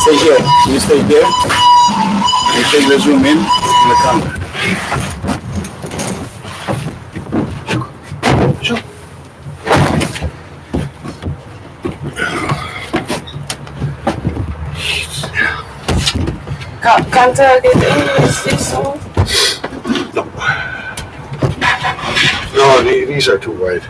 Stay here. You stay there. You take the zoom in the camera. Sure. Can't I get English this one? No. No, these are too wide.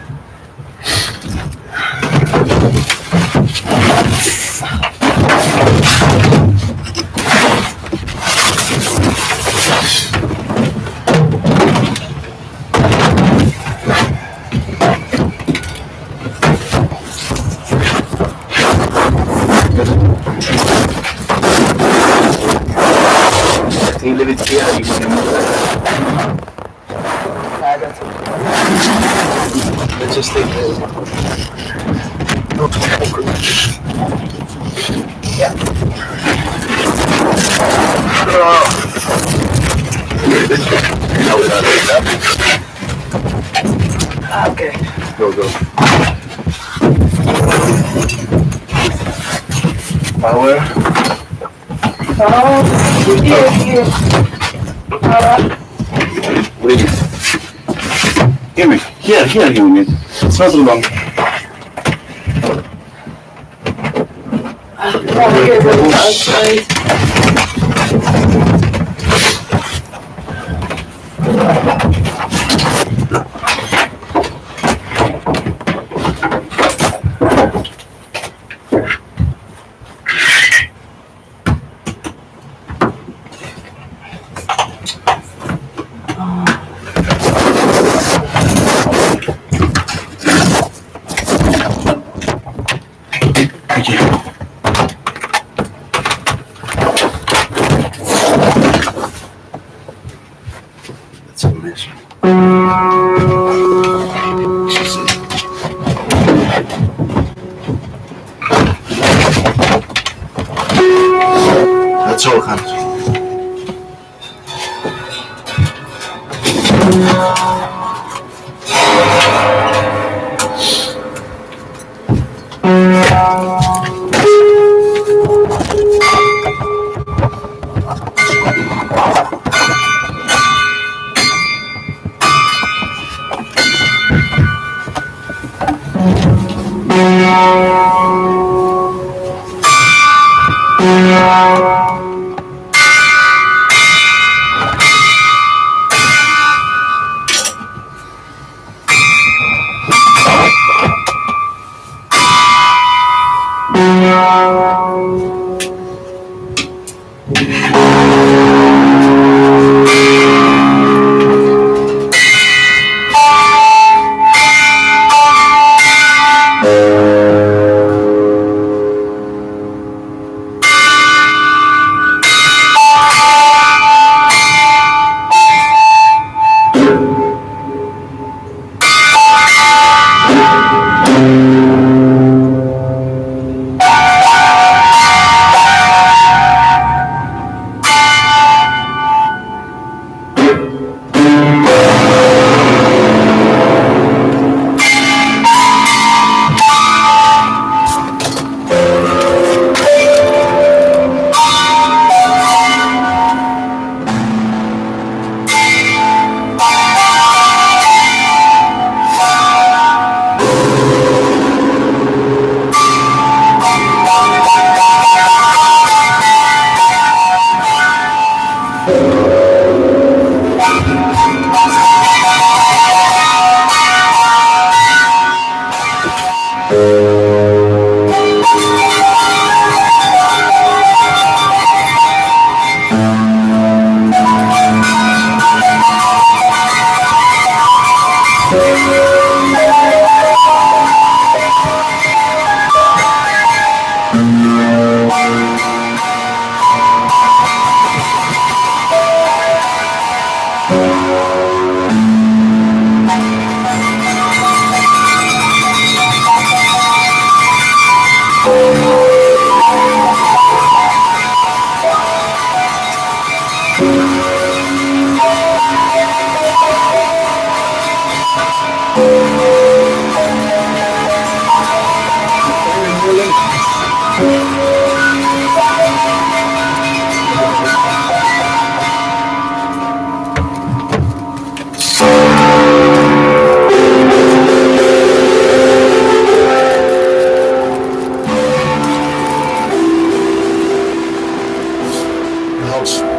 You leave it here, you can move it. Let's just take this. Not awkward. Yeah. Now we're gonna take that. Okay. Go. Power. Here. Wait. Give me. Here you need. It's not too long. Outside. Thank you. That's a mess. That's all, Hans. hals.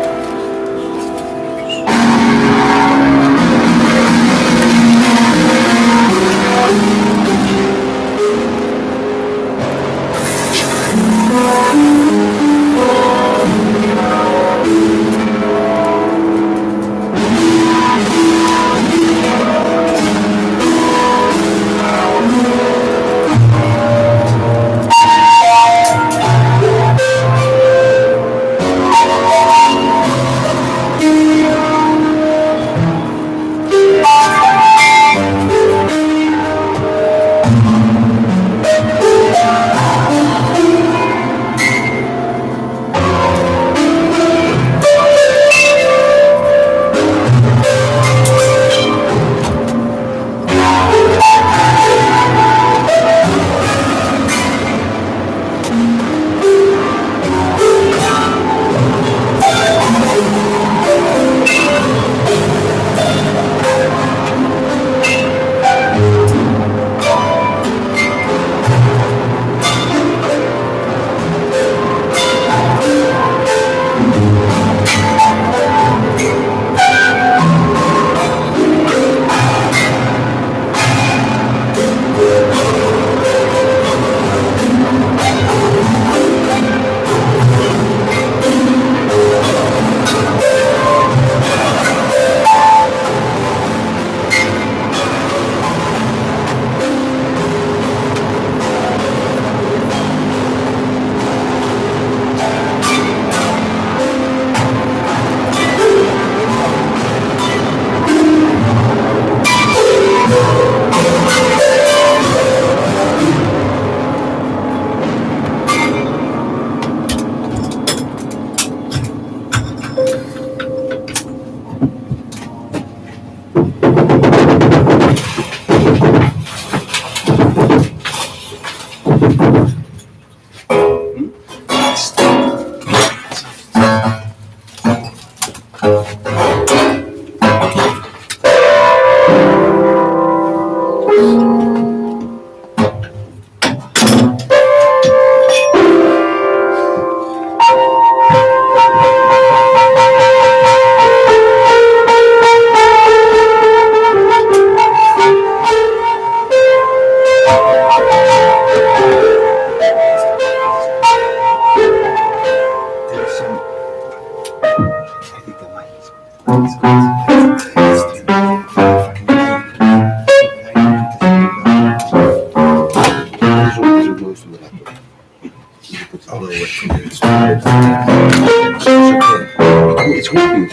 It's working.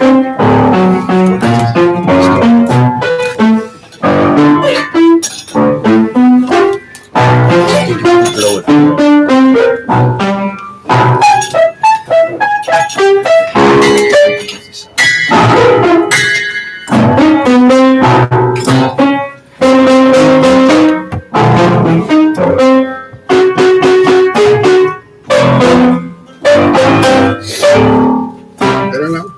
Blow it. Better now?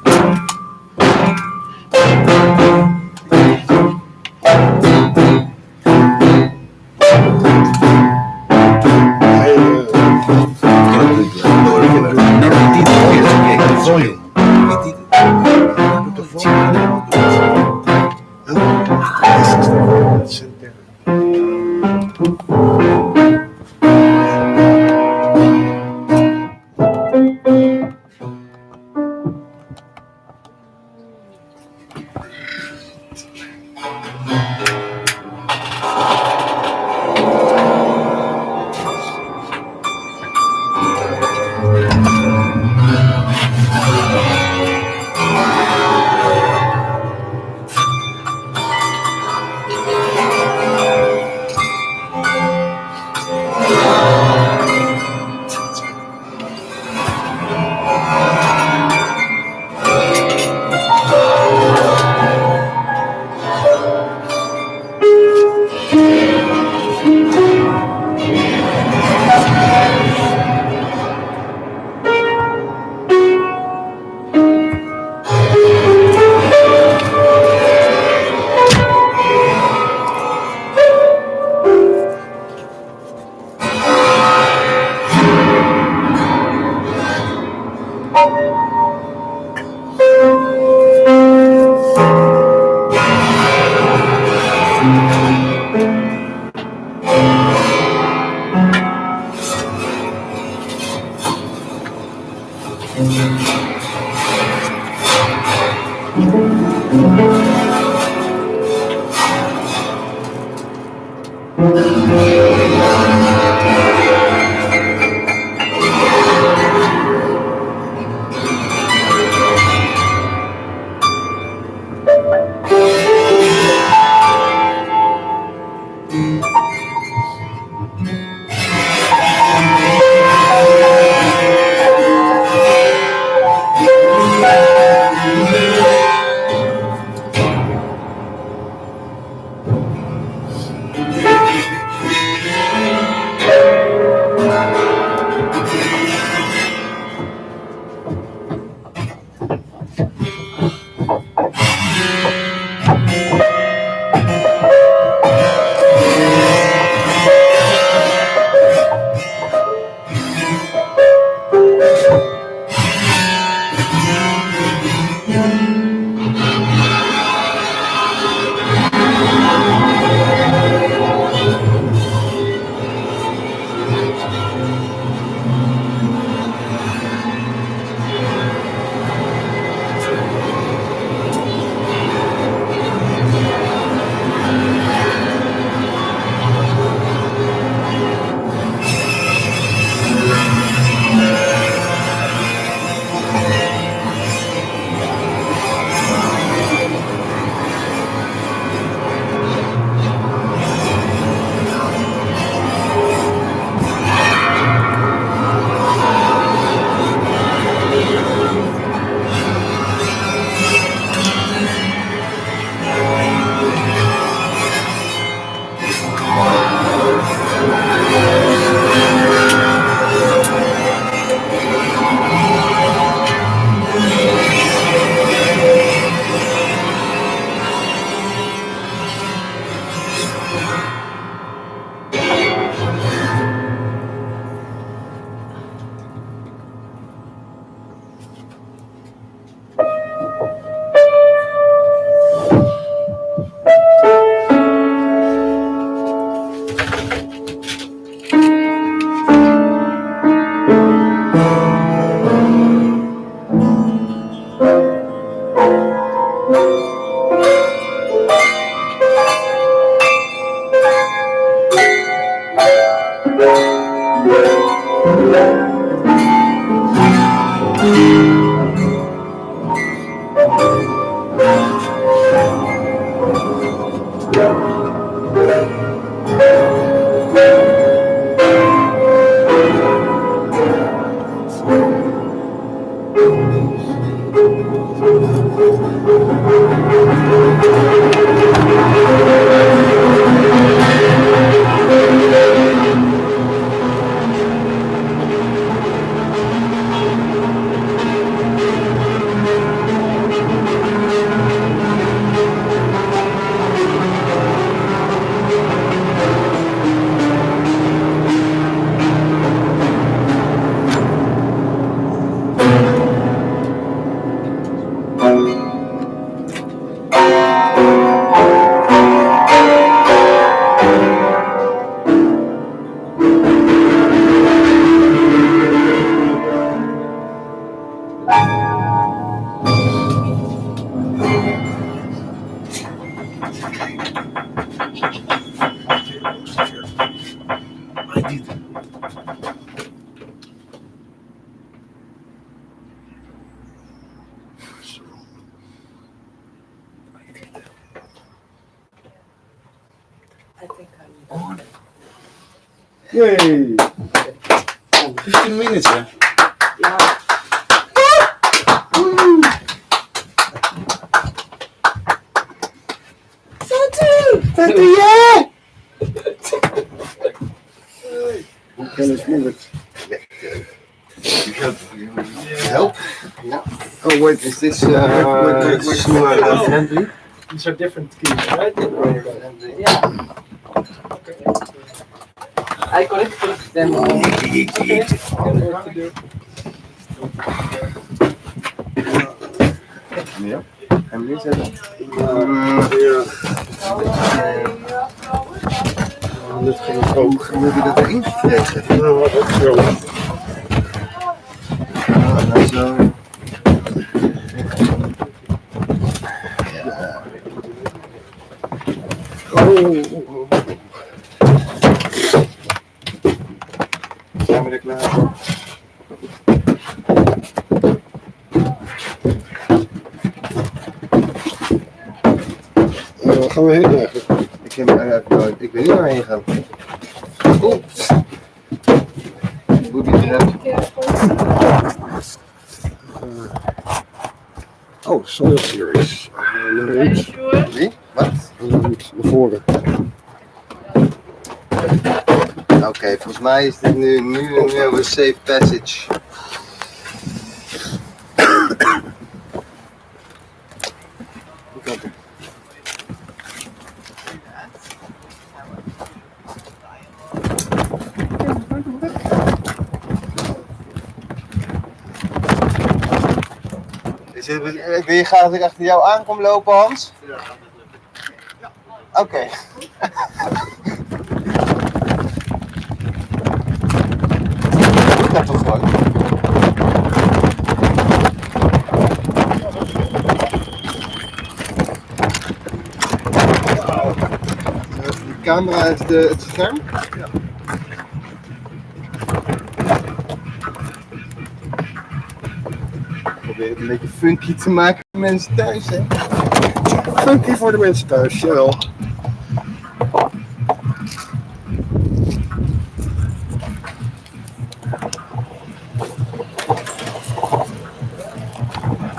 I think I'm Yay! Oh, 15 minutes, yeah? yeah. Sotu, yeah! Okay, let's move it. Help? Oh, wait, is this handy? These are different keys, right? Yeah. I collected them all. Okay. What to do? Ja. En wie zijn dat? Hoe moet je dat erin gekregen? Oh, dat is zo. Zo. Zijn we er klaar voor? Waar gaan we heen eigenlijk? Ik weet niet waar we heen gaan. Oeps. Booby trap. Oh, Soil Series. Naar rechts. Wie? Wat? Naar rechts, naar voren. Oké, volgens mij is dit nu een safe passage. Wil je graag dat ik achter jou aan kom lopen, Hans? Oké. Doe dat toch gewoon? De camera is het scherm? Ja. Probeer het een beetje funky te maken voor mensen thuis, hè? Funky voor de mensen thuis, jawel.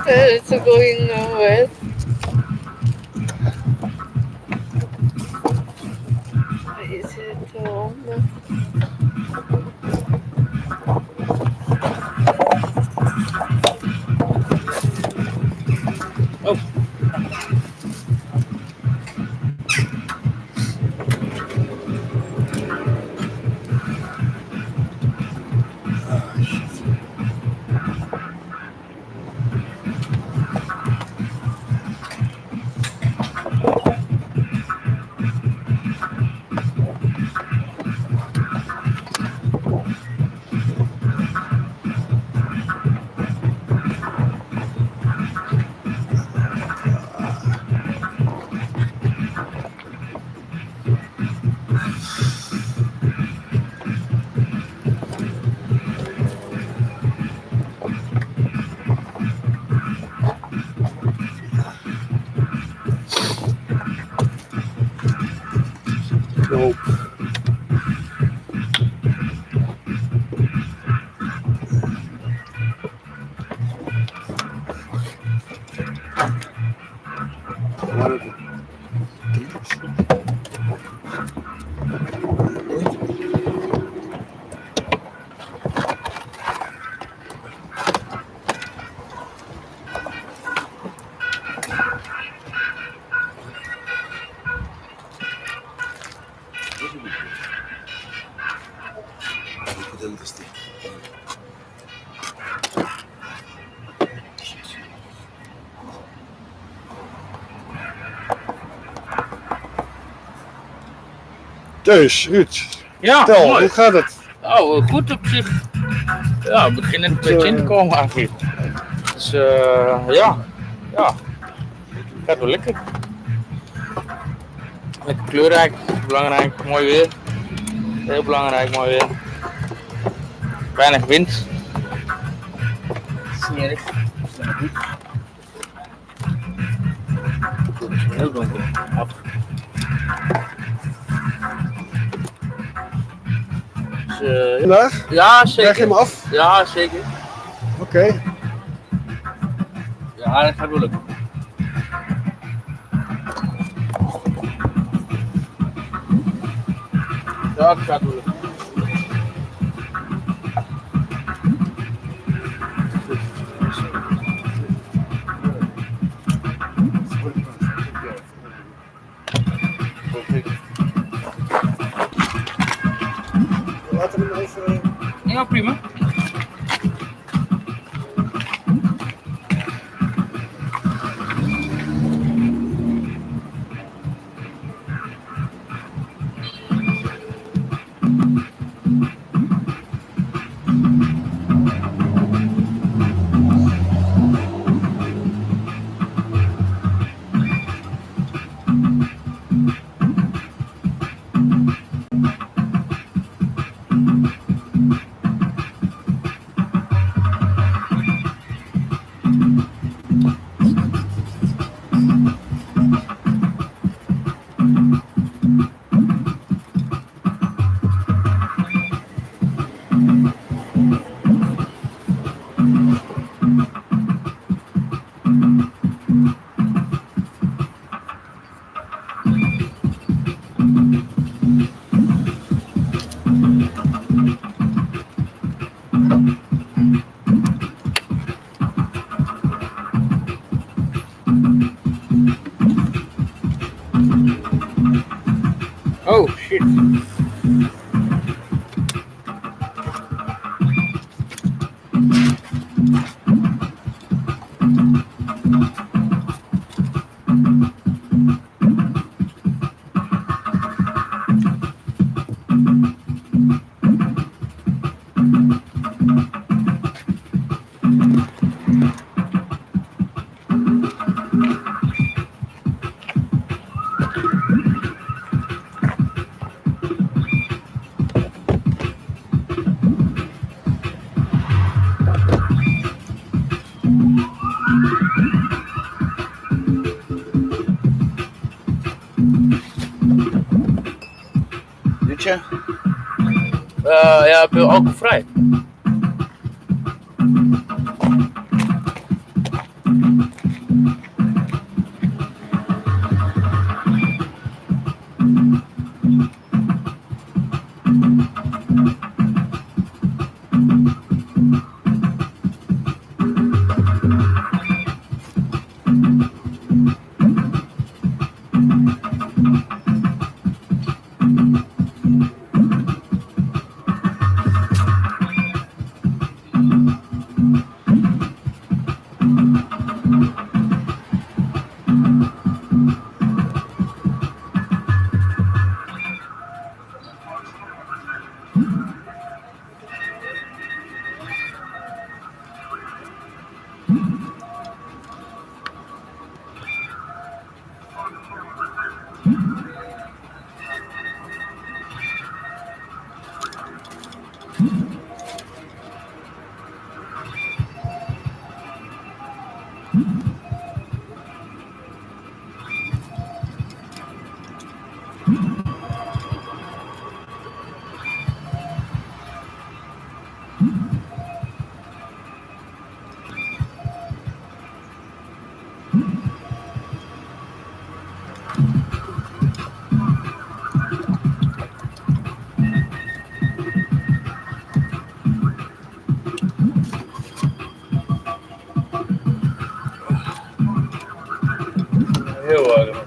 It's going well. Is it on? Nope. Dus, Ruud, Ja, vertel, mooi. hoe gaat het? Oh, goed op zich. Ja, we beginnen een beetje in te komen eigenlijk. Dus ja, gaat wel lekker. Lekker kleurrijk, belangrijk, mooi weer. Heel belangrijk, mooi weer. Weinig wind. Smerig. Heel donker. Af. Dus, Vandaag? ja, zeker. Krijg je hem af? Ja, zeker. Oké. Ja, dat gaat wel lukken. Ja, dat gaat wel lukken. Laten we hem even... Ja, prima. Biertje? Ja, ik wil alcoholvrij. Heel erg.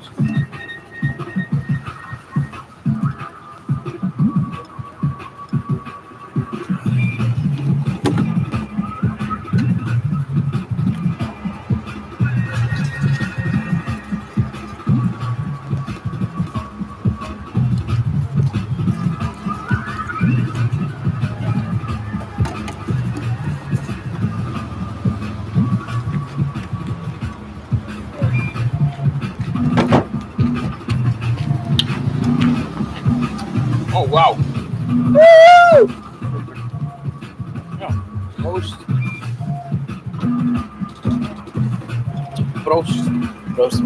Oh, wauw. Ja, proost. Proost. Proost.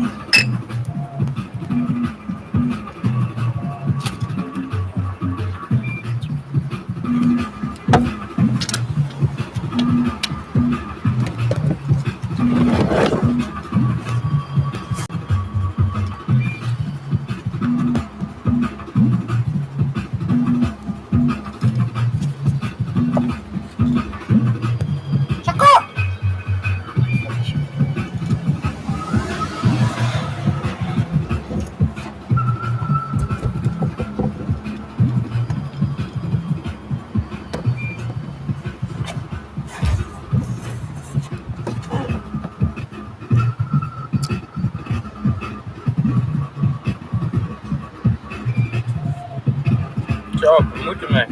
Zo, we moeten mee.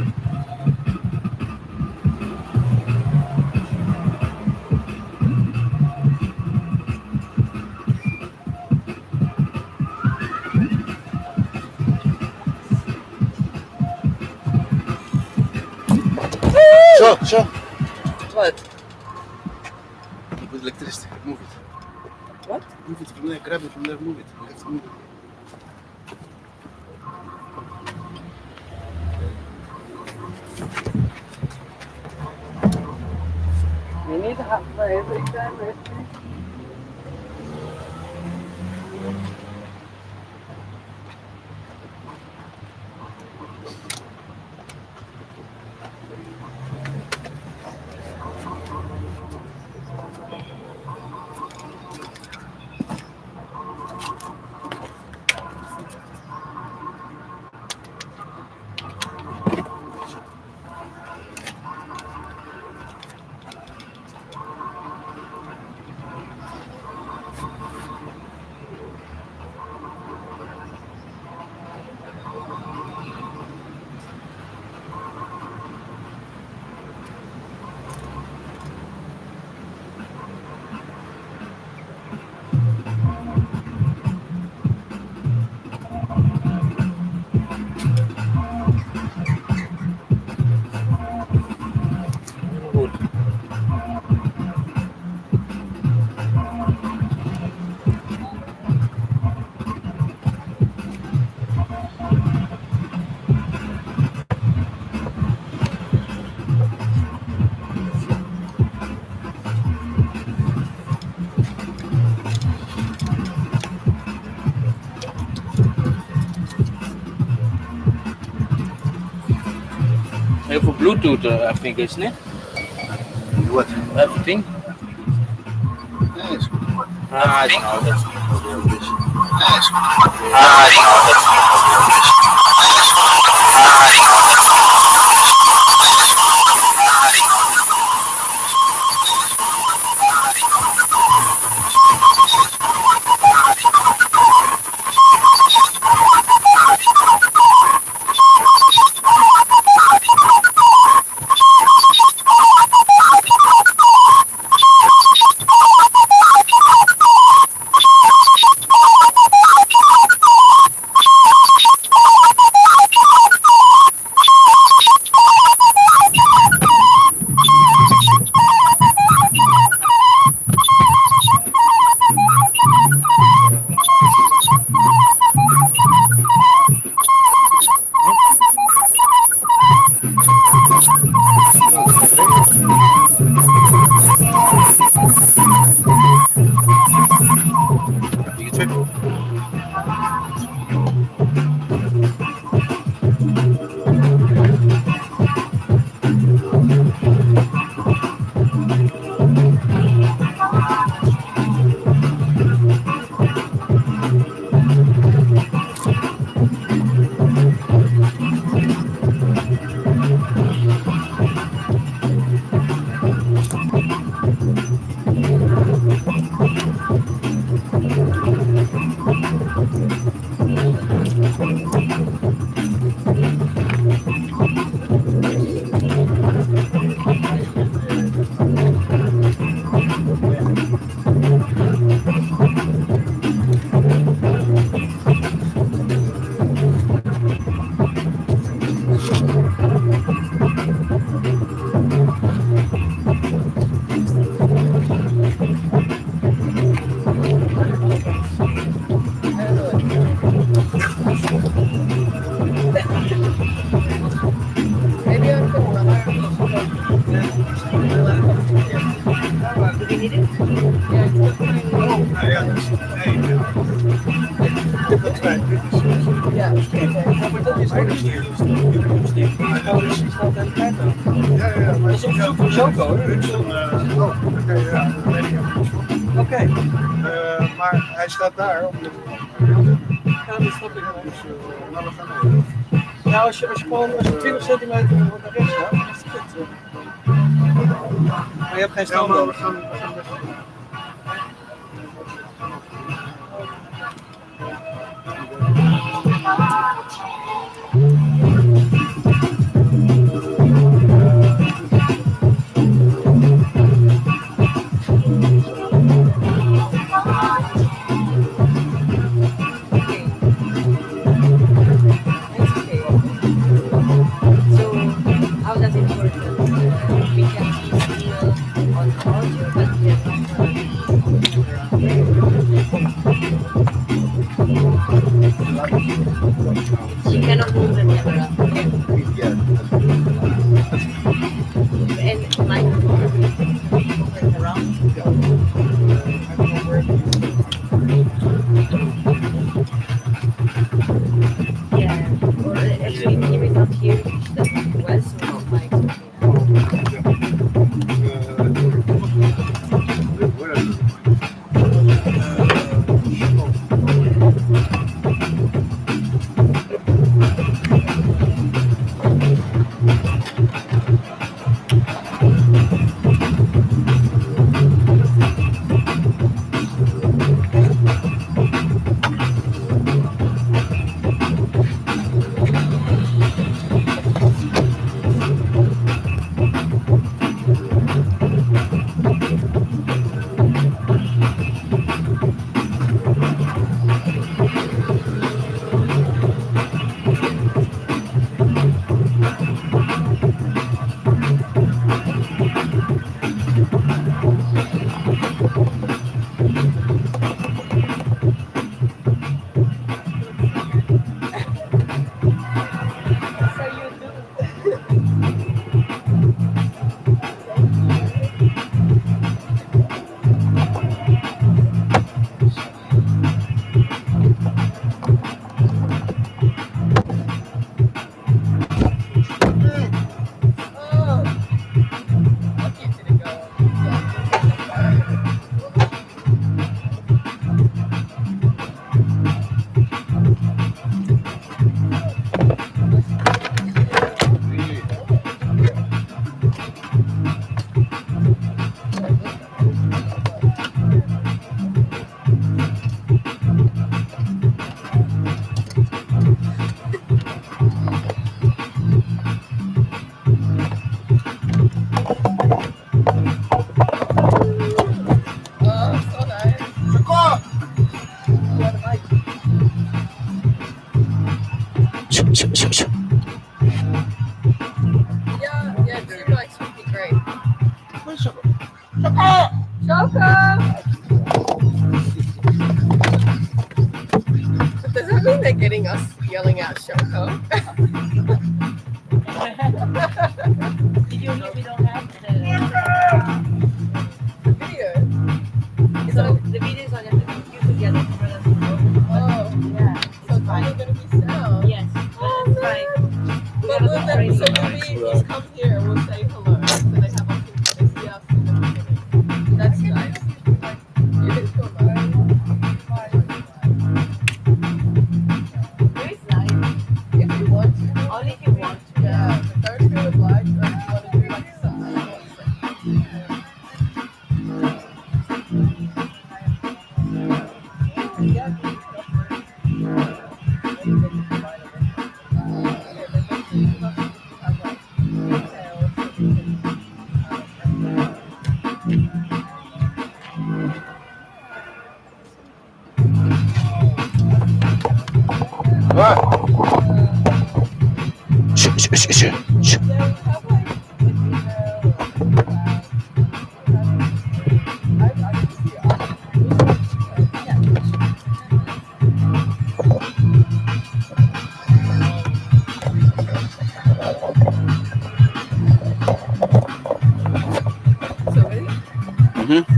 Zo. Wat? With electricity, move it. What? Move it from there, grab it from there, move it. You have to move it. You need to have my every time. Even Bluetooth, I think, isn't it? What? Everything. Yeah, it's good. Ah, it's not. That's you can check. Maybe I can do we need it? Yeah, it's not fine. Yeah, okay. Maar dat is ook niet nieuws. Ouders is dat een tijd dan. Dat is op zoek voor Shoco, hoor. Oké, ja, dat weet ik niet. Oké. Maar hij staat daar. Ja, dat snap ik wel. Nou, we gaan over. Nou, als je 20 centimeter naar rechts gaat, dan is het goed. Maar je hebt geen Ja, stand. maar we gaan How does it work? We can still on audio, but we are not. You cannot move the camera. Yeah. And microphone moving around. Yeah, or actually maybe not here, that was not like. yelling out Shoco. Did you hear we don't have The video. so the videos on the YouTube together for us to know. Oh, Yeah. so it's only gonna be sound. Yes. Oh, That's man. fine. But we'll then, so when we just come here, we'll say hello. So they have us, they see us in the beginning. That's nice. You can come back. Very nice. If you want to. Only if you want to. Yeah, but don't feel obliged or if you want to do like something. What?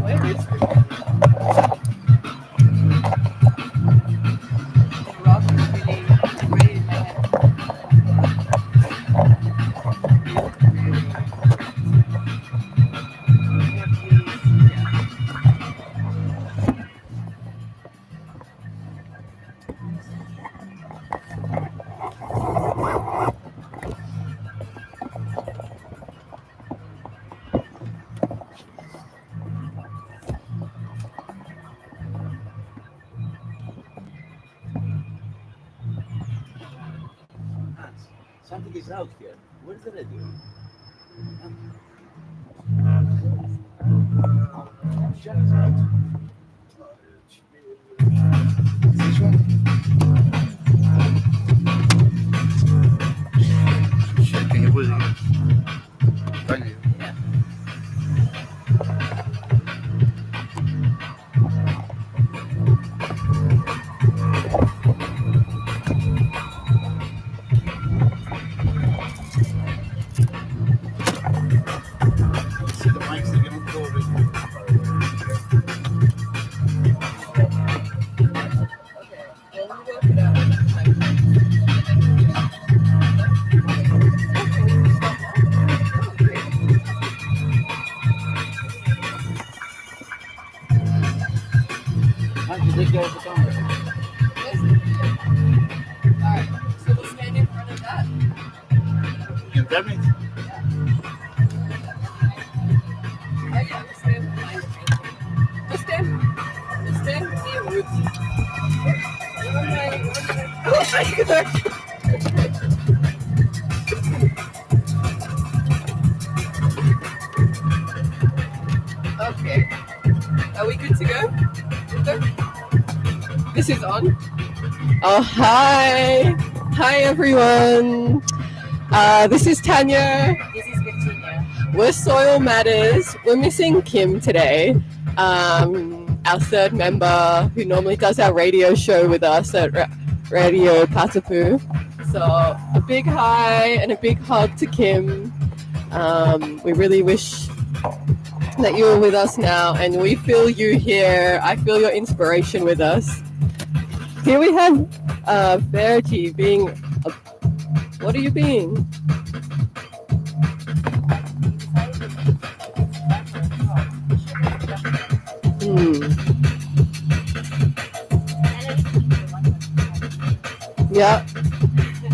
Where is the rock is really in my head. Something is out here. What did I do? This one? Shit, can you put it again? Thank you. See the mics, they're gonna go over here. Okay, well, we work it out next time. How did they go with the camera? Alright, so we'll stand in front of that. You can tell me? Oh yeah, we'll stand behind the painting. We'll stand near Ruud. Oh my gosh! Okay. Are we good to go? This is on. Oh, hi. Hi, everyone. This is Tanya. This is Virginia. We're Soil Matters. We're missing Kim today, our third member who normally does our radio show with us at Radio Patapu. So a big hi and a big hug to Kim. We really wish that you were with us now, and we feel you here. I feel your inspiration with us. Here we have Verity being... what are you being? Yeah,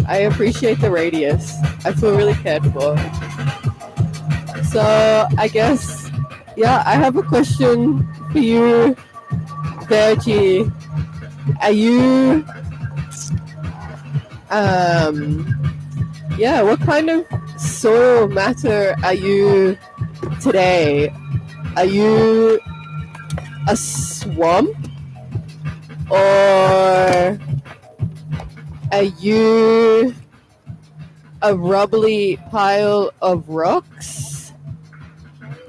I appreciate the radius. I feel really cared for. So I guess, yeah, I have a question for you, Verity. Are you, what kind of soil matter are you today? Are you a swamp, or are you a rubbly pile of rocks,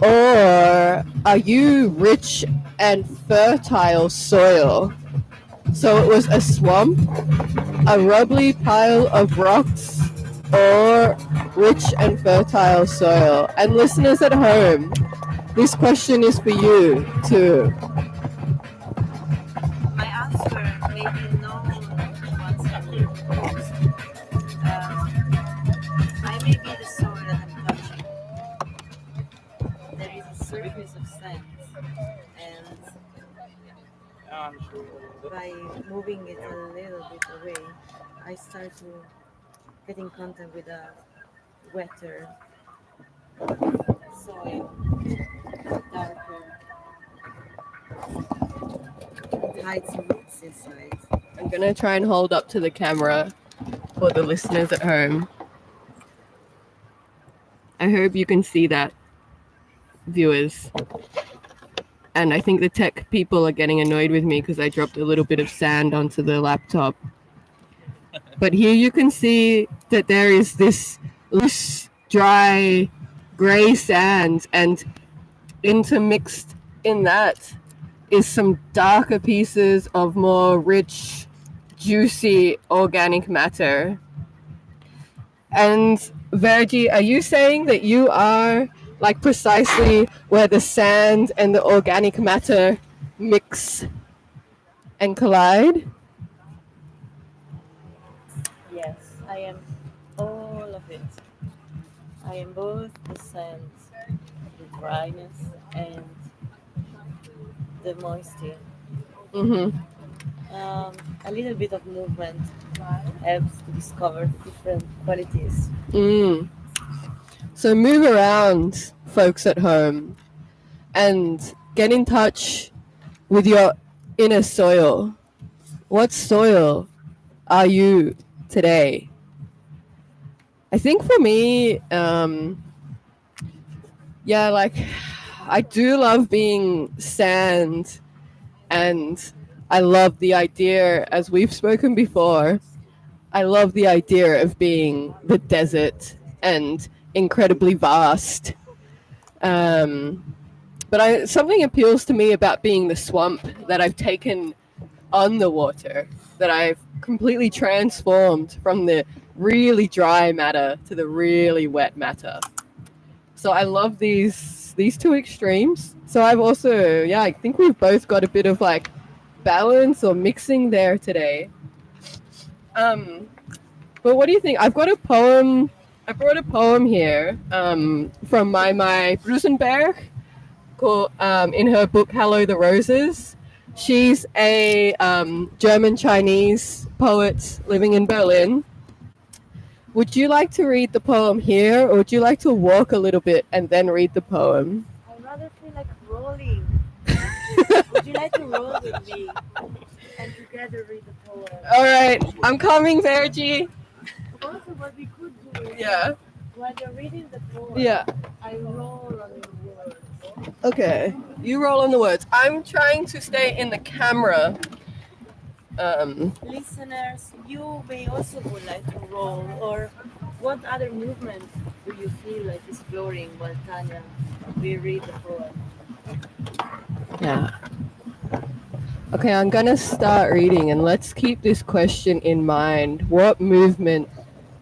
or are you rich and fertile soil? So it was a swamp, a rubbly pile of rocks, or rich and fertile soil. And listeners at home, this question is for you too. My answer may be known once again. I may be the soil that I'm touching. There is a surface of sand, and by moving it a little bit away, I start to get in contact with a wetter soil, darker, hides roots inside. I'm going to try and hold up to the camera for the listeners at home. I hope you can see that, viewers. And I think the tech people are getting annoyed with me because I dropped a little bit of sand onto the laptop. But here you can see that there is this loose, dry, grey sand, and intermixed in that is some darker pieces of more rich, juicy organic matter. And Verdi, are you saying that you are like precisely where the sand and the organic matter mix and collide? Yes, I am all of it. I am both the sand, the dryness, and the moisture. Mm-hmm. A little bit of movement helps to discover different qualities. So move around, folks at home, and get in touch with your inner soil. What soil are you today? I think for me, I do love being sand, and I love the idea, as we've spoken before, I love the idea of being the desert and incredibly vast. But something appeals to me about being the swamp that I've taken on the water, that I've completely transformed from the really dry matter to the really wet matter. So I love these two extremes. So I've also, I think we've both got a bit of like balance or mixing there today. But what do you think? I've got a poem. I brought a poem here from my Brusenberg, called, in her book Hello the Roses. She's a German-Chinese poet living in Berlin. Would you like to read the poem here, or would you like to walk a little bit and then read the poem? I rather feel like rolling. Would you like to roll with me and together read the poem? All right, I'm coming, Vergi. Also, what we could do is, Yeah. while you're reading the poem, Yeah. I roll on the words. Okay, you roll on the words. I'm trying to stay in the camera. Listeners, you may also would like to roll, or what other movement do you feel like exploring while Tanya will read the poem? Yeah. Okay, I'm gonna start reading, and let's keep this question in mind. What movement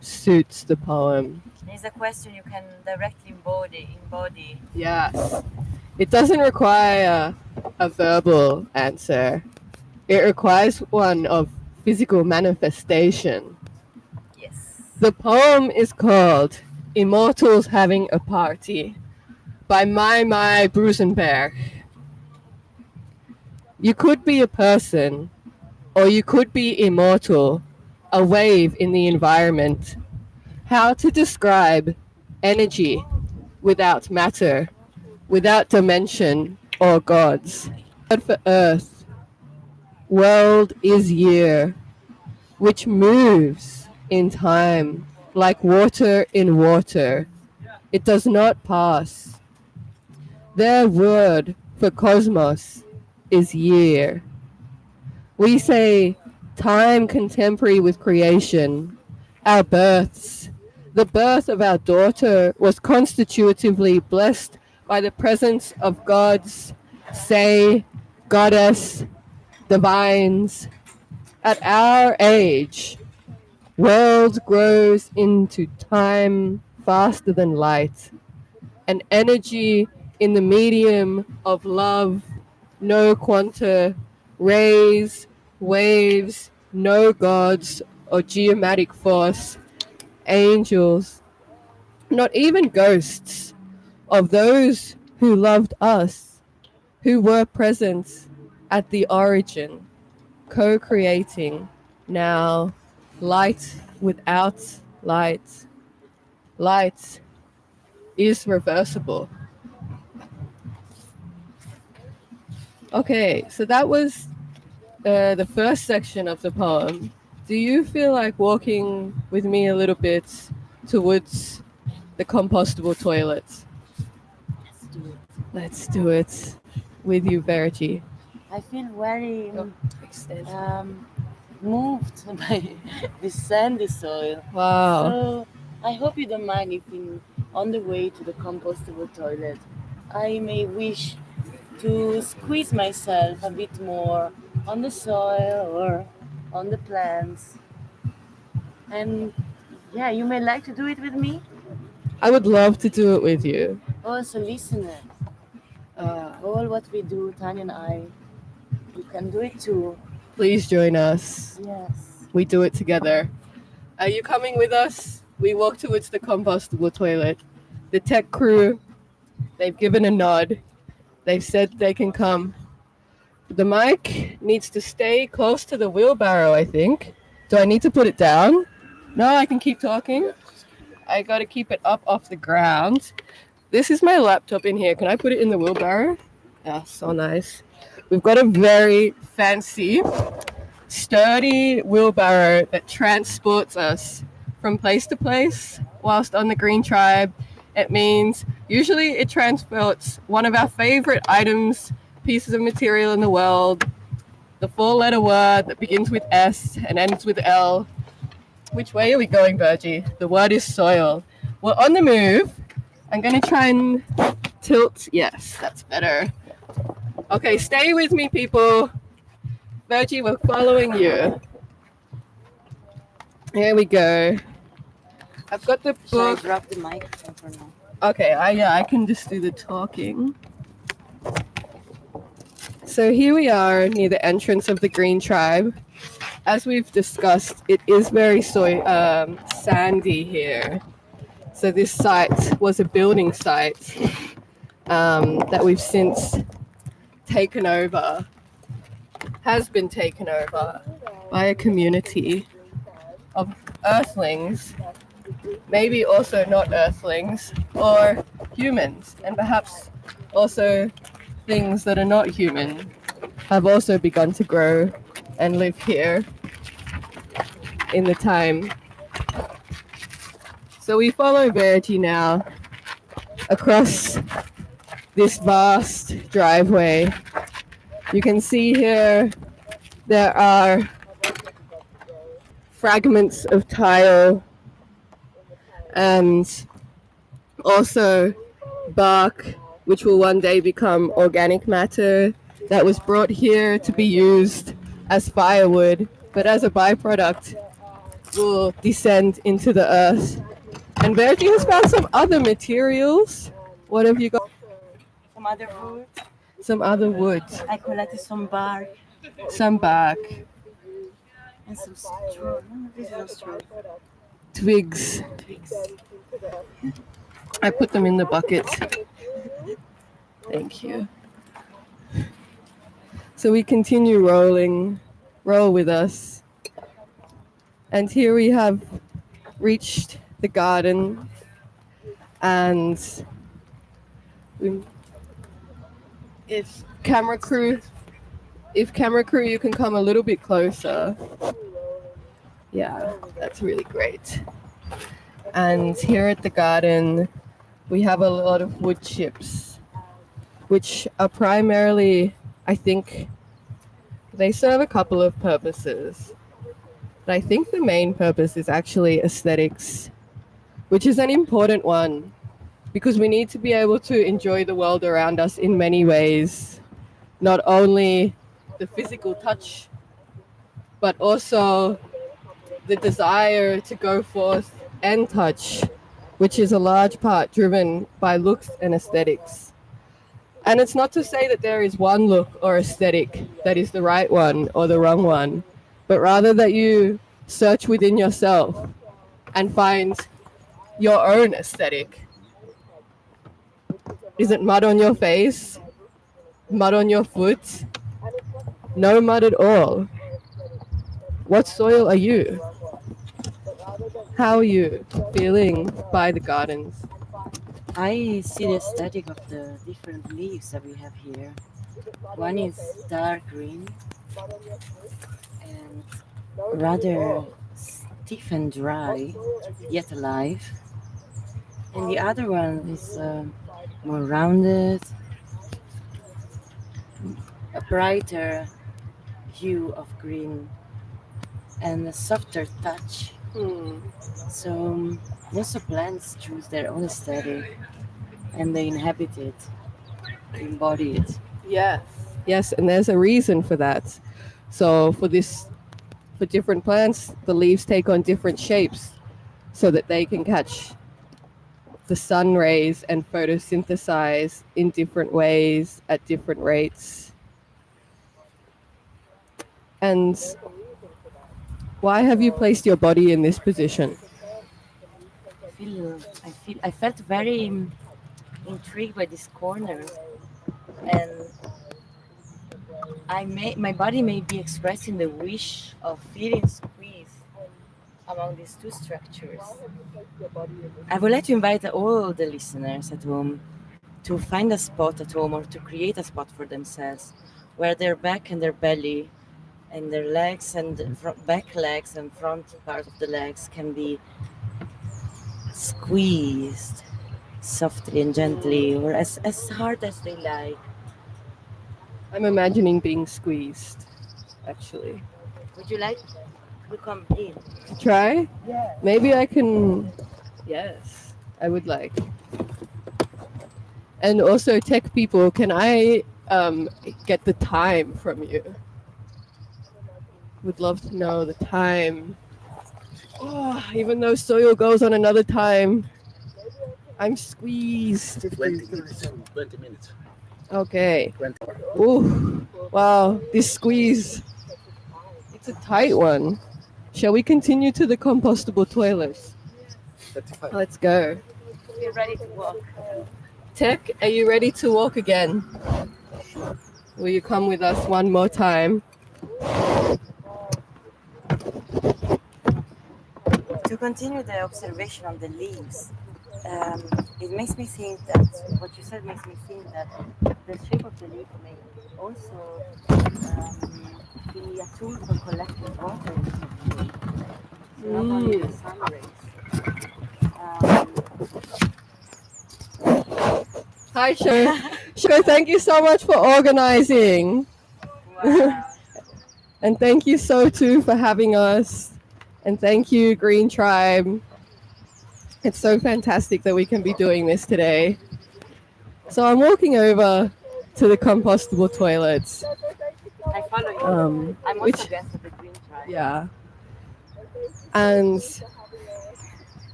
suits the poem? It's a question you can directly embody. Yes. It doesn't require a verbal answer. It requires one of physical manifestation. Yes. The poem is called Immortals Having a Party by my Brusenberg. You could be a person, or you could be immortal, a wave in the environment. How to describe energy without matter, without dimension or gods? Word for earth. World is year, which moves in time like water in water. It does not pass. Their word for cosmos is year. We say time contemporary with creation, our births. The birth of our daughter was constitutively blessed by the presence of gods, say, goddess, divines, At our age, world grows into time faster than light, and energy in the medium of love, no quanta, rays, waves, no gods or geometric force, angels, not even ghosts of those who loved us, who were present at the origin, co-creating now light without light. Light is reversible. Okay, so that was the first section of the poem. Do you feel like walking with me a little bit towards the compostable toilet? Let's do it. Let's do it with you, Verity. I feel very Extend. moved by this sandy soil. Wow. So I hope you don't mind if on the way to the compostable toilet, I may wish to squeeze myself a bit more on the soil or on the plants. And yeah, you may like to do it with me. I would love to do it with you. Also, listeners, all what we do, Tanya and I, you can do it too. Please join us. Yes. We do it together. Are you coming with us? We walk towards the compostable toilet. The tech crew, they've given a nod. They've said they can come. The mic needs to stay close to the wheelbarrow, I think. Do I need to put it down? No, I can keep talking. I got to keep it up off the ground. This is my laptop in here. Can I put it in the wheelbarrow? Yeah, so nice. We've got a very fancy, sturdy wheelbarrow that transports us from place to place whilst on the Green Tribe. It means usually it transports one of our favorite items, pieces of material in the world, the four-letter word that begins with S and ends with L. Which way are we going, Virgie? The word is soil. We're on the move. I'm going to try and tilt. Yes, that's better. Okay, stay with me, people. Virgie, we're following you. Here we go. I've got the Shall I book. drop the microphone for now? Okay, I can just do the talking. So here we are near the entrance of the Green Tribe. As we've discussed, it is very sandy here. So this site was a building site that we've since taken over, has been taken over by a community of earthlings, maybe also not earthlings, or humans, and perhaps also things that are not human have also begun to grow and live here in the time. So we follow Verity now across this vast driveway. You can see here there are fragments of tile and also bark, which will one day become organic matter that was brought here to be used as firewood, but as a byproduct will descend into the earth. And Verity has found some other materials. What have you got? Some other wood. Some other wood. I collected some bark Some bark. and some straw. No, this is not straw. Twigs. Twigs. I put them in the bucket. Thank you. So we continue roll with us. And here we have reached the garden, and if camera crew, you can come a little bit closer. Yeah, that's really great. And here at the garden, we have a lot of wood chips, which are primarily, I think, they serve a couple of purposes. But I think the main purpose is actually aesthetics, which is an important one, because we need to be able to enjoy the world around us in many ways, not only the physical touch but also the desire to go forth and touch, which is a large part driven by looks and aesthetics. And it's not to say that there is one look or aesthetic that is the right one or the wrong one, but rather that you search within yourself and find your own aesthetic. Is it mud on your face? Mud on your foot? No mud at all. What soil are you? How are you feeling by the gardens? I see the aesthetic of the different leaves that we have here. One is dark green and rather stiff and dry, yet alive. And the other one is more rounded, a brighter hue of green and a softer touch. So most of plants choose their own aesthetic and they inhabit it, embody it. Yes, and there's a reason for that. So for different plants, the leaves take on different shapes so that they can catch the sun rays and photosynthesize in different ways at different rates. And why have you placed your body in this position? I felt very intrigued by this corner, and my body may be expressing the wish of feeling squeezed among these two structures. I would like to invite all the listeners at home to find a spot at home or to create a spot for themselves where their back and their belly and their legs and back legs and front part of the legs can be squeezed softly and gently, or as hard as they like. I'm imagining being squeezed, actually. Would you like to come in? Try? Yeah. Maybe I can. Yes, I would like. And also, tech people, can I get the time from you? Would love to know the time. Oh, even though soil goes on another time, I'm squeezed. 20 minutes. Okay. Ooh, wow, this squeeze. It's a tight one. Shall we continue to the compostable toilets? 35. Let's go. We're ready to walk. Tech, are you ready to walk again? Will you come with us one more time? To continue the observation on the leaves, it makes me think that what you said makes me think that the shape of the leaf may also be a tool for collecting water in the way. So not only the sun rays. Hi, Shoco, thank you so much for organizing. Wow. And thank you, SOTU, for having us. And thank you, Green Tribe. It's so fantastic that we can be doing this today. So I'm walking over to the compostable toilets. I follow you. I'm also Which, guest of the Green Tribe. yeah. And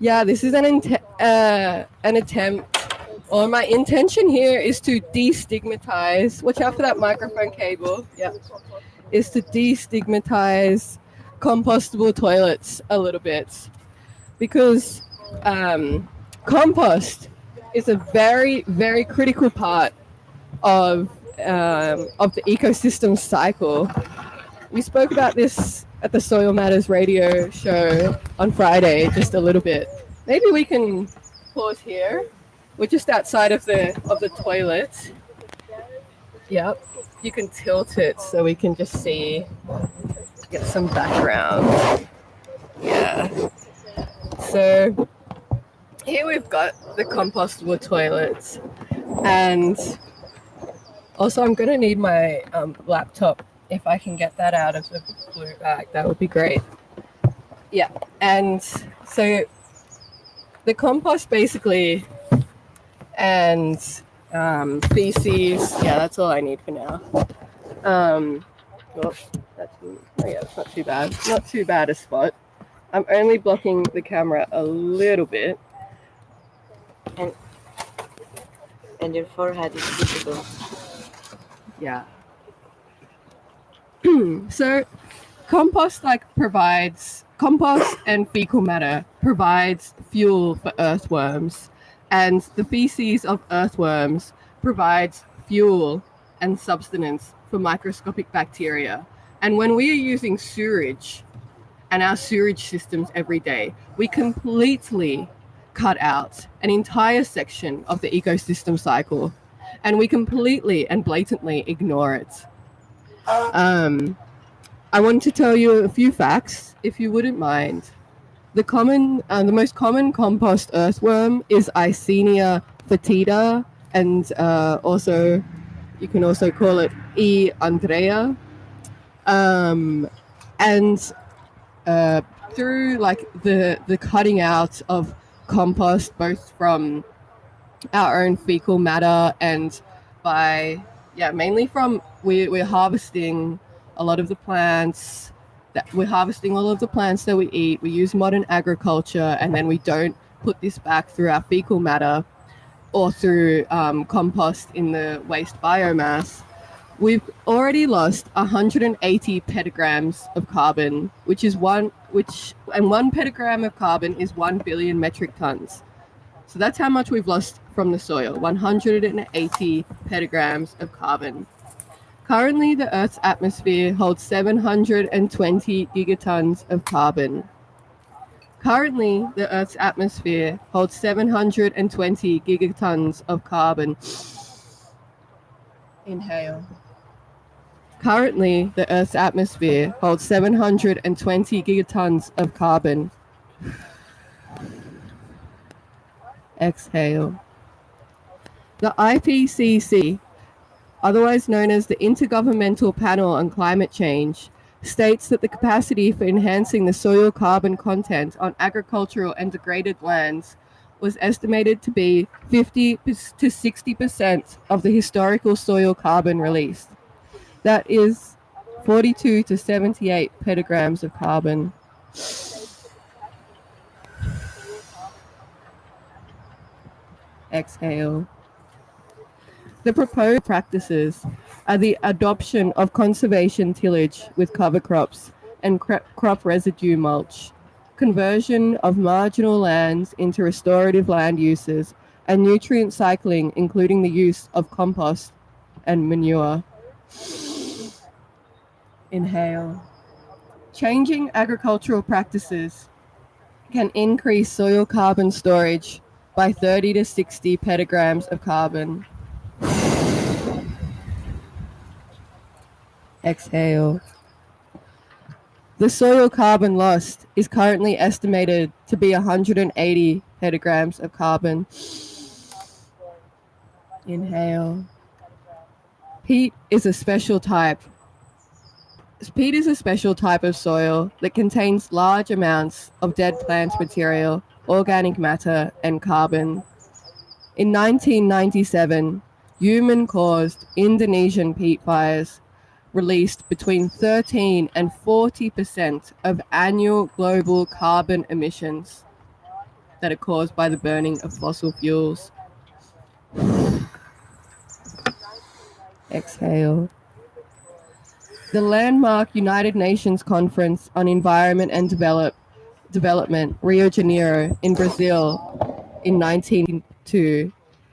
yeah, this is an attempt, or my intention here is to destigmatize, watch out for that microphone cable, yeah, is to destigmatize compostable toilets a little bit, because compost is a very, very critical part of the ecosystem cycle. We spoke about this at the Soil Matters radio show on Friday, just a little bit. Maybe we can pause here. We're just outside of the toilet. Yep, you can tilt it so we can just see, get some background. Yeah. So here we've got the compostable toilets, and also I'm gonna need my laptop. If I can get that out of the blue bag, that would be great. Yeah, and so the compost basically, and feces, yeah, that's all I need for now. Oh, Oh yeah, it's not too bad. Not too bad a spot. I'm only blocking the camera a little bit. And your forehead is visible. Yeah. So compost and fecal matter provides fuel for earthworms, and the feces of earthworms provides fuel and substance for microscopic bacteria. And when we are using sewage and our sewage systems every day, we completely cut out an entire section of the ecosystem cycle, and we completely and blatantly ignore it. I want to tell you a few facts, if you wouldn't mind. The most common compost earthworm is Icenia fetida, and also you can also call it E. andrea. And through like the cutting out of compost, both from our own fecal matter and mainly from we're harvesting a lot of the plants that we eat. We use modern agriculture, and then we don't put this back through our fecal matter or through compost in the waste biomass. We've already lost 180 petagrams of carbon, one petagram of carbon is 1 billion metric tons. So that's how much we've lost from the soil, 180 petagrams of carbon. Currently, the Earth's atmosphere holds 720 gigatons of carbon. Inhale. Currently, the Earth's atmosphere holds 720 gigatons of carbon. Exhale. The IPCC, otherwise known as the Intergovernmental Panel on Climate Change, states that the capacity for enhancing the soil carbon content on agricultural and degraded lands was estimated to be 50 to 60% of the historical soil carbon released. That is 42 to 78 petagrams of carbon. Exhale. The proposed practices are the adoption of conservation tillage with cover crops and crop residue mulch, conversion of marginal lands into restorative land uses, and nutrient cycling, including the use of compost and manure. Inhale. Changing agricultural practices can increase soil carbon storage by 30 to 60 petagrams of carbon. Exhale. The soil carbon lost is currently estimated to be 180 petagrams of carbon. Inhale. Peat is a special type of soil that contains large amounts of dead plant material, organic matter, and carbon. In 1997, human-caused Indonesian peat fires released between 13 and 40% of annual global carbon emissions that are caused by the burning of fossil fuels. Exhale. The landmark United Nations Conference on Environment and Development, Rio de Janeiro, in Brazil, in 1902,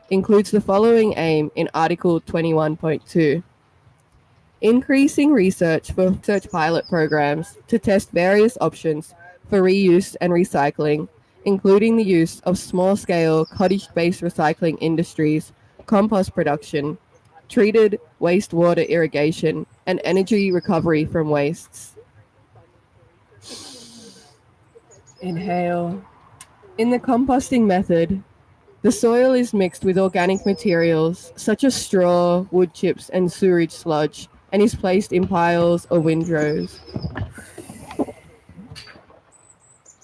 includes the following aim in Article 21.2. Increasing research for research pilot programs to test various options for reuse and recycling, including the use of small-scale cottage-based recycling industries, compost production, treated wastewater irrigation, and energy recovery from wastes. Inhale. In the composting method, the soil is mixed with organic materials such as straw, wood chips, and sewage sludge, and is placed in piles or windrows.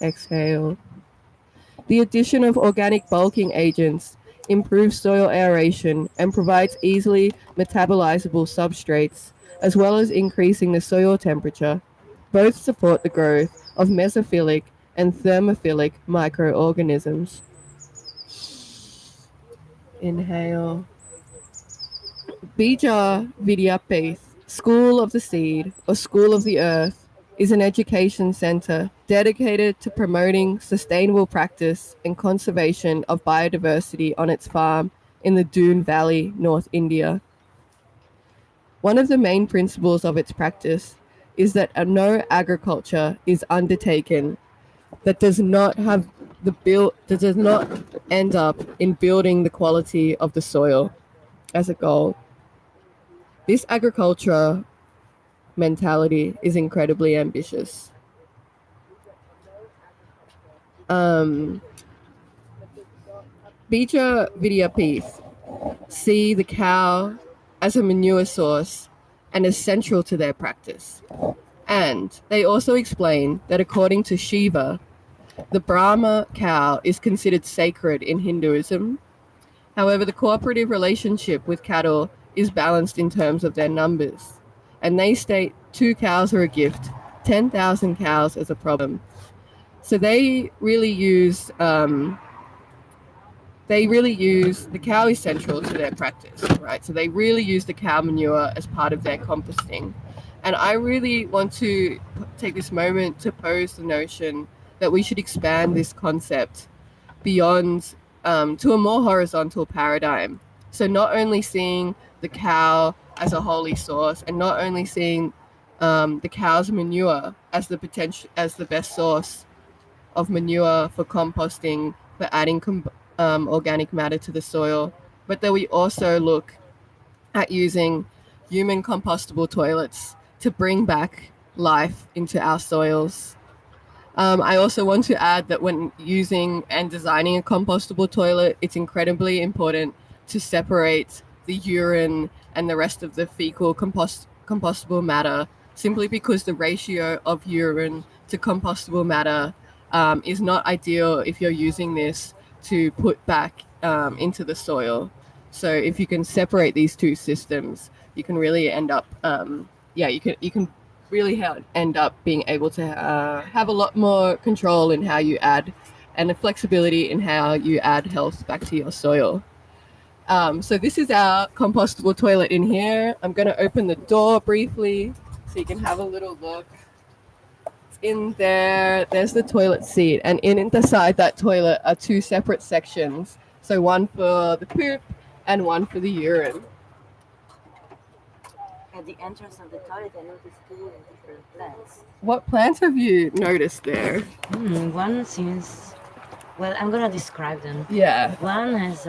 Exhale. The addition of organic bulking agents improves soil aeration, and provides easily metabolizable substrates, as well as increasing the soil temperature. Both support the growth of mesophilic and thermophilic microorganisms. Inhale. Bija Vidyapith, School of the Seed or School of the Earth, is an education center dedicated to promoting sustainable practice and conservation of biodiversity on its farm in the Doon Valley, North India. One of the main principles of its practice is that no agriculture is undertaken that does not have that does not end up in building the quality of the soil as a goal. This agriculture mentality is incredibly ambitious. Bija Vidyapith see the cow as a manure source and is central to their practice. And they also explain that according to Shiva, the Brahma cow is considered sacred in Hinduism. However, the cooperative relationship with cattle is balanced in terms of their numbers. And they state 2 cows are a gift, 10,000 cows is a problem. So they really use the cow is central to their practice, right? So they really use the cow manure as part of their composting. And I really want to take this moment to pose the notion that we should expand this concept beyond to a more horizontal paradigm. So not only seeing the cow as a holy source and not only seeing the cow's manure as the best source of manure for composting, for adding organic matter to the soil, but that we also look at using human compostable toilets to bring back life into our soils. I also want to add that when using and designing a compostable toilet, it's incredibly important to separate the urine and the rest of the fecal compostable matter, simply because the ratio of urine to compostable matter is not ideal if you're using this to put back into the soil. So if you can separate these two systems, you can really end up, you can really end up being able to have a lot more control in how you add and the flexibility in how you add health back to your soil. So this is our compostable toilet in here. I'm going to open the door briefly so you can have a little look. It's in there. There's the toilet seat, and inside that toilet are 2 separate sections. So one for the poop and one for the urine. At the entrance of the toilet, I noticed 2 different plants. What plants have you noticed there? One seems... Well, I'm gonna describe them. Yeah. One has...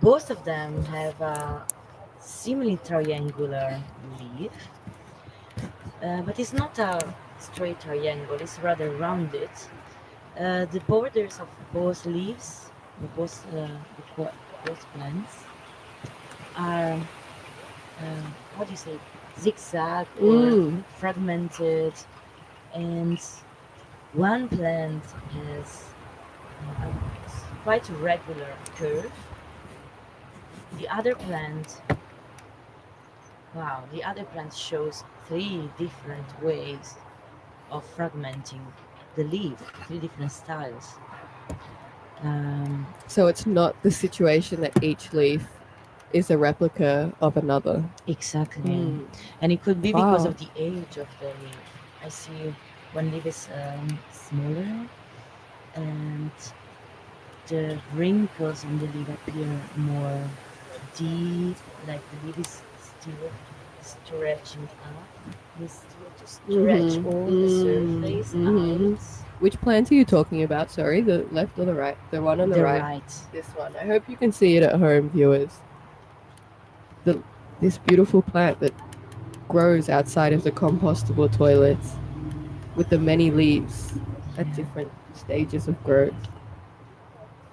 both of them have a semi-triangular leaf. But it's not a straight triangle, it's rather rounded. The borders of both leaves, both plants, are... how do you say, zigzag or fragmented, and one plant has quite a regular curve. The other plant shows 3 different ways of fragmenting the leaf, 3 different styles. So it's not the situation that each leaf is a replica of another. Exactly. And it could be because of the age of the leaf. I see one leaf is smaller, and the wrinkles on the leaf appear more deep, like the leaf is still stretching up. It's still to stretch all the surface out. Which plant are you talking about? Sorry, the left or the right? The one on the right. This one. I hope you can see it at home, viewers. This beautiful plant that grows outside of the compostable toilets with the many leaves at different stages of growth.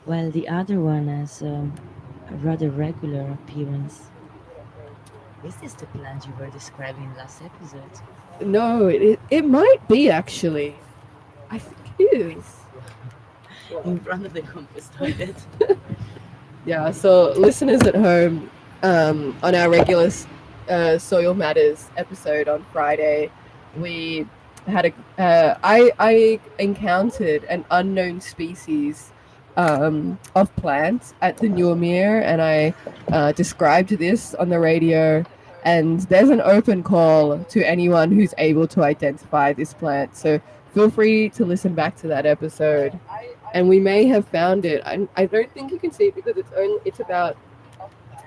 While the other one has a rather regular appearance. Is this the plant you were describing last episode? No, it might be actually. I think it is. in front of the compost toilet. Yeah, so listeners at home, on our regular Soil Matters episode on Friday, we had I encountered an unknown species of plants at the Nuamir, and I described this on the radio. And there's an open call to anyone who's able to identify this plant. So feel free to listen back to that episode. And we may have found it. I don't think you can see it because it's about,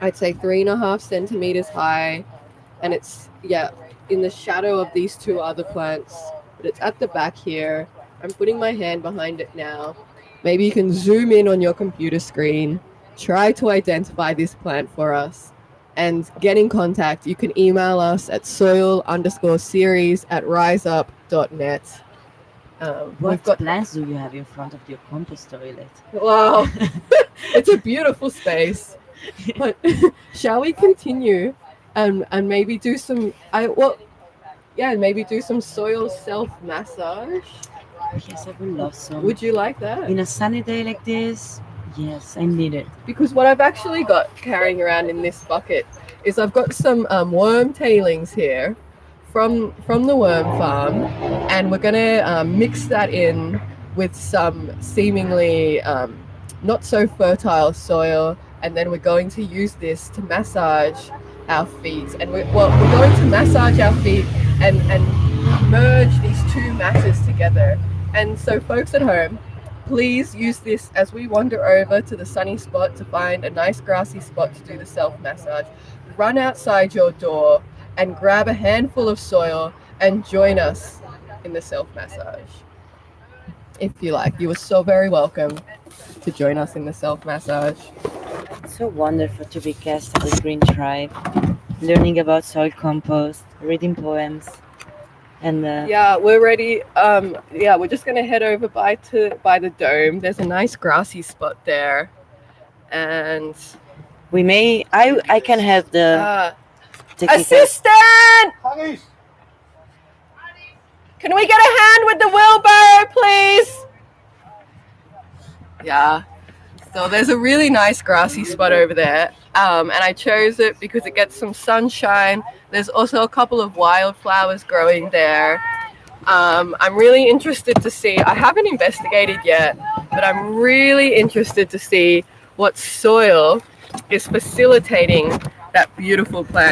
I'd say, 3.5 centimeters high, and it's in the shadow of these two other plants. But it's at the back here. I'm putting my hand behind it now. Maybe you can zoom in on your computer screen, try to identify this plant for us, and get in contact. You can email us at soil_series@riseup.net. What plants do you have in front of your compost toilet? Wow, it's a beautiful space. But shall we continue and maybe do some maybe do some soil self-massage? Yes, I would love some. Would you like that? In a sunny day like this, yes, I need it. Because what I've actually got carrying around in this bucket is I've got some worm tailings here from the worm farm, and we're gonna mix that in with some seemingly not so fertile soil, and then we're going to use this to massage our feet. And we're going to massage our feet and merge these two matters together. And so folks at home, please use this as we wander over to the sunny spot to find a nice grassy spot to do the self-massage. Run outside your door and grab a handful of soil and join us in the self-massage. If you like, you are so very welcome to join us in the self-massage. It's so wonderful to be guest of the Green Tribe, learning about soil compost, reading poems, and we're ready. We're just gonna head over by the dome. There's a nice grassy spot there, and we may. I can have the assistant. Can we get a hand with the wheelbarrow, please? Yeah. So there's a really nice grassy spot over there, and I chose it because it gets some sunshine. There's also a couple of wildflowers growing there. I'm really interested to see, I haven't investigated yet, but I'm really interested to see what soil is facilitating that beautiful plant